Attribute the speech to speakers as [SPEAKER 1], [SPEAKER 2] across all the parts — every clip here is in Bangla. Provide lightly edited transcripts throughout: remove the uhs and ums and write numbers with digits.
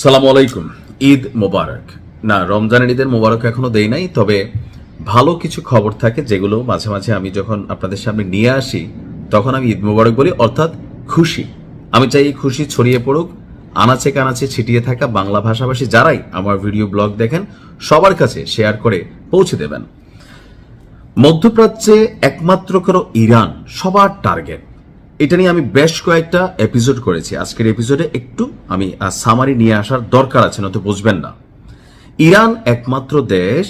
[SPEAKER 1] সালামু আলাইকুম। ঈদ মোবারক। না, রমজানের ঈদের মোবারক এখনো দেই নাই, তবে ভালো কিছু খবর থাকে যেগুলো মাঝে মাঝে আমি যখন আপনাদের সামনে নিয়ে আসি তখন আমি ঈদ মোবারক বলি, অর্থাৎ খুশি। আমি চাই এই খুশি ছড়িয়ে পড়ুক, আনাচে কানাচে ছিটিয়ে থাকা বাংলা ভাষাভাষী যারাই আমার ভিডিও ব্লগ দেখেন সবার কাছে শেয়ার করে পৌঁছে দেবেন। মধ্যপ্রাচ্যে একমাত্র কোনো ইরান সবার টার্গেট। এটা নিয়ে আমি বেশ কয়েকটা এপিসোড করেছি। আজকের এপিসোডে একটু আমি সামারি নিয়ে আসার দরকার আছে, নয়তো বুঝবেন না। ইরান একমাত্র দেশ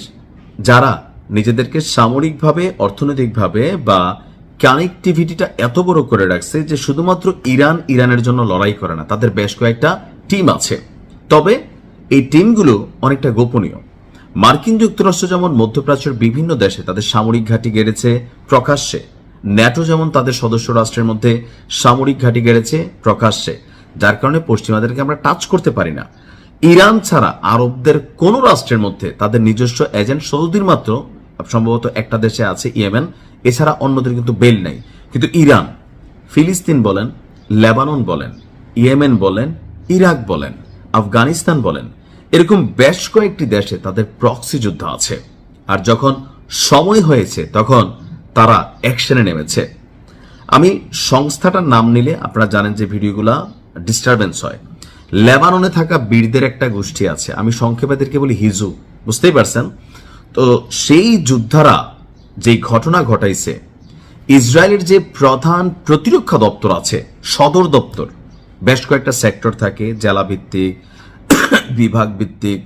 [SPEAKER 1] যারা নিজেদেরকে সামরিকভাবে, অর্থনৈতিকভাবে বা কানেক্টিভিটিটা এত বড় করে রাখছে যে শুধুমাত্র ইরানের জন্য লড়াই করে না, তাদের বেশ কয়েকটা টিম আছে। তবে এই টিমগুলো অনেকটা গোপনীয়। মার্কিন যুক্তরাষ্ট্র যেমন মধ্যপ্রাচ্যের বিভিন্ন দেশে তাদের সামরিক ঘাঁটি গেড়েছে প্রকাশ্যে, ন্যাটো যেমন তাদের সদস্য রাষ্ট্রের মধ্যে সামরিক ঘাঁটি গেড়েছে প্রকাশ্যে, যার কারণে পশ্চিমাদেরকে আমরা টাচ করতে পারি না। ইরান ছাড়া আরবদের কোন রাষ্ট্রের মধ্যে তাদের নিজস্ব এজেন্ট সৌদির মাত্র সম্ভবত একটা দেশে আছে, ইয়েমেন, এছাড়া অন্যদের কিন্তু বেল নাই। কিন্তু ইরান, ফিলিস্তিন বলেন, লেবানন বলেন, ইয়েমেন বলেন, ইরাক বলেন, আফগানিস্তান বলেন, এরকম বেশ কয়েকটি দেশে তাদের প্রক্সি যুদ্ধ আছে। আর যখন সময় হয়েছে তখন তারা অ্যাকশনে নেমেছে। আমি সংস্থাটার নাম নিলে আপনারা জানেন যে ভিডিওগুলা ডিস্টারবেন্স হয়। লেবাননে থাকা বীরদের একটা গোষ্ঠী আছে, আমি সংক্ষেপে এদেরকে বলি হিজু, বুঝতেই পারছেন। তো সেই যোদ্ধারা যে ঘটনা ঘটাইছে, ইসরায়েলের যে প্রধান প্রতিরক্ষা দপ্তর আছে, সদর দপ্তর, বেশ কয়েকটা সেক্টর থাকে, জেলা ভিত্তিক, বিভাগ ভিত্তিক,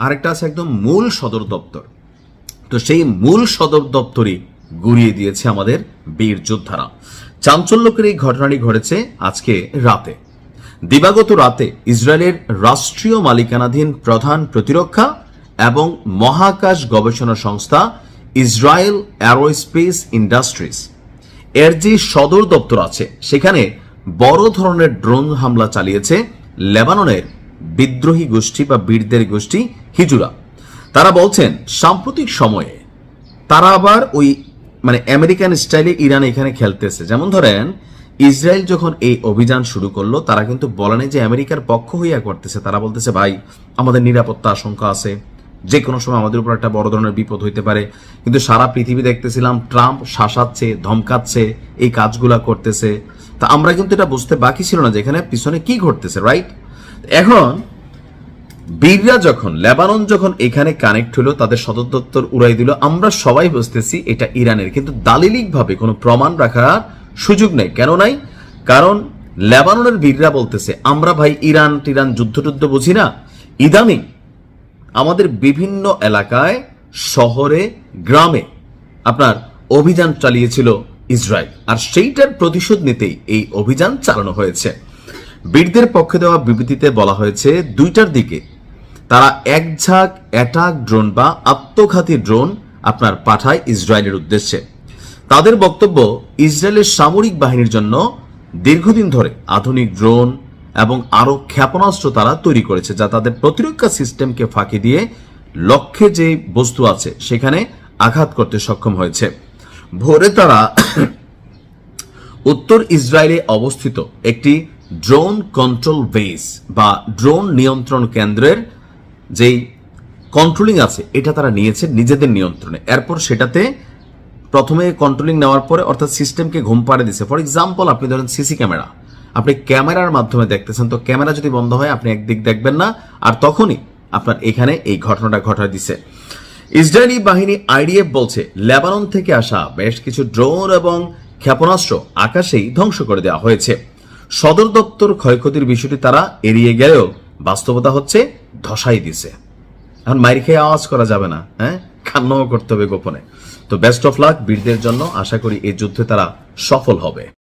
[SPEAKER 1] আরেকটা আছে একদম মূল সদর দপ্তর। তো সেই মূল সদর দপ্তরই গুড়িয়ে দিয়েছে আমাদের বীর যোদ্ধারা। চাঞ্চল্যকর এই ঘটনাটি ঘটেছে আজকে রাতে। দিবাগত রাতে ইসরায়েলের রাষ্ট্রীয় মালিকানাধীন প্রধান প্রতিরক্ষা এবং মহাকাশ গবেষণা সংস্থা ইসরায়েল অ্যারোস্পেস ইন্ডাস্ট্রিজ এর যে সদর দপ্তর আছে সেখানে বড় ধরনের ড্রোন হামলা চালিয়েছে লেবাননের বিদ্রোহী গোষ্ঠী বা বীরদের গোষ্ঠী হিজুরা। তারা বলছেন সাম্প্রতিক সময়ে তারা আবার ওই আমেরিকান স্টাইলে ইরান এখানে খেলতেছে। যেমন ধরেন, ইসরায়েল যখন এই অভিযান শুরু করলো তারা কিন্তু বলে নাই যে আমেরিকার পক্ষ হইয়া করতেছে। তারা বলতেছে ভাই, আমাদের নিরাপত্তা আশঙ্কা আছে, যে কোনো সময় আমাদের উপর একটা বড় ধরনের বিপদ হইতে পারে। কিন্তু সারা পৃথিবী দেখতেছিলাম ট্রাম্প শাসাচ্ছে, ধমকাচ্ছে, এই কাজগুলা করতেছে। তা আমরা কিন্তু এটা বুঝতে বাকি ছিল না যে এখানে পিছনে কি ঘটতেছে, রাইট? এখন বীররা যখন, লেবানন যখন এখানে কানেক্ট হলো, তাদের সদর দপ্তর উড়াই দিল, আমরা সবাই বুঝতেছি এটা ইরানের। কিন্তু দালিলিকভাবে কোনো প্রমাণ রাখার সুযোগ নেই। কেন নাই? কারণ লেবাননের বীররা বলতেছে আমরা ভাই ইরান যুদ্ধ বুঝি না। ইদানিং আমাদের বিভিন্ন এলাকায়, শহরে, গ্রামে আপনার অভিযান চালিয়েছিল ইসরায়েল, আর সেইটার প্রতিশোধ নিতেই এই অভিযান চালানো হয়েছে। বীরদের পক্ষে দেওয়া বিবৃতিতে বলা হয়েছে 2টার দিকে তারা এক ঝাঁক অ্যাটাক ড্রোন বা আত্মঘাতী ড্রোন আপনার পাঠায় ইসরায়েলের উদ্দেশ্যে। তাদের বক্তব্য, ইসরায়েলের সামরিক বাহিনীর জন্য দীর্ঘদিন ধরে আধুনিক ড্রোন এবং আরো ক্ষেপণাস্ত্র তারা তৈরি করেছে, যা তাদের প্রতিরক্ষা সিস্টেমকে ফাঁকি দিয়ে লক্ষ্যে যে বস্তু আছে সেখানে আঘাত করতে সক্ষম হয়েছে। ভোরে তারা উত্তর ইসরায়েলে অবস্থিত একটি ড্রোন কন্ট্রোল বেস বা ড্রোন নিয়ন্ত্রণ কেন্দ্রের যেই কন্ট্রোলিং আছে এটা তারা নিয়েছে নিজেদের নিয়ন্ত্রণে। এরপর সেটাতে প্রথমে কন্ট্রোলিং নেওয়ার পরে অর্থাৎ সিস্টেমকে ঘুম পাড়ে দিছে। ফর এক্সাম্পল, আপনি ধরেন সিসি ক্যামেরা, আপনি ক্যামেরার মাধ্যমে দেখতেছেন, তো ক্যামেরা যদি বন্ধ হয় আপনি একদিক দেখবেন না, আর তখনই আপনার এখানে এই ঘটনাটা ঘটায় দিছে। ইসরায়েলি বাহিনী আইডিএফ বলছে লেবানন থেকে আসা বেশ কিছু ড্রোন এবং ক্ষেপণাস্ত্র আকাশেই ধ্বংস করে দেওয়া হয়েছে। সদর দপ্তর ক্ষয়ক্ষতির বিষয়টি তারা এড়িয়ে গেলেও বাস্তবতা হচ্ছে ধসাই দিছে। এখন মাইর খেয়ে আওয়াজ করা যাবে না, হ্যাঁ, কান্নাও করতে হবে গোপনে। তো বেস্ট অফ লাক বীরদের জন্য, আশা করি এই যুদ্ধে তারা সফল হবে।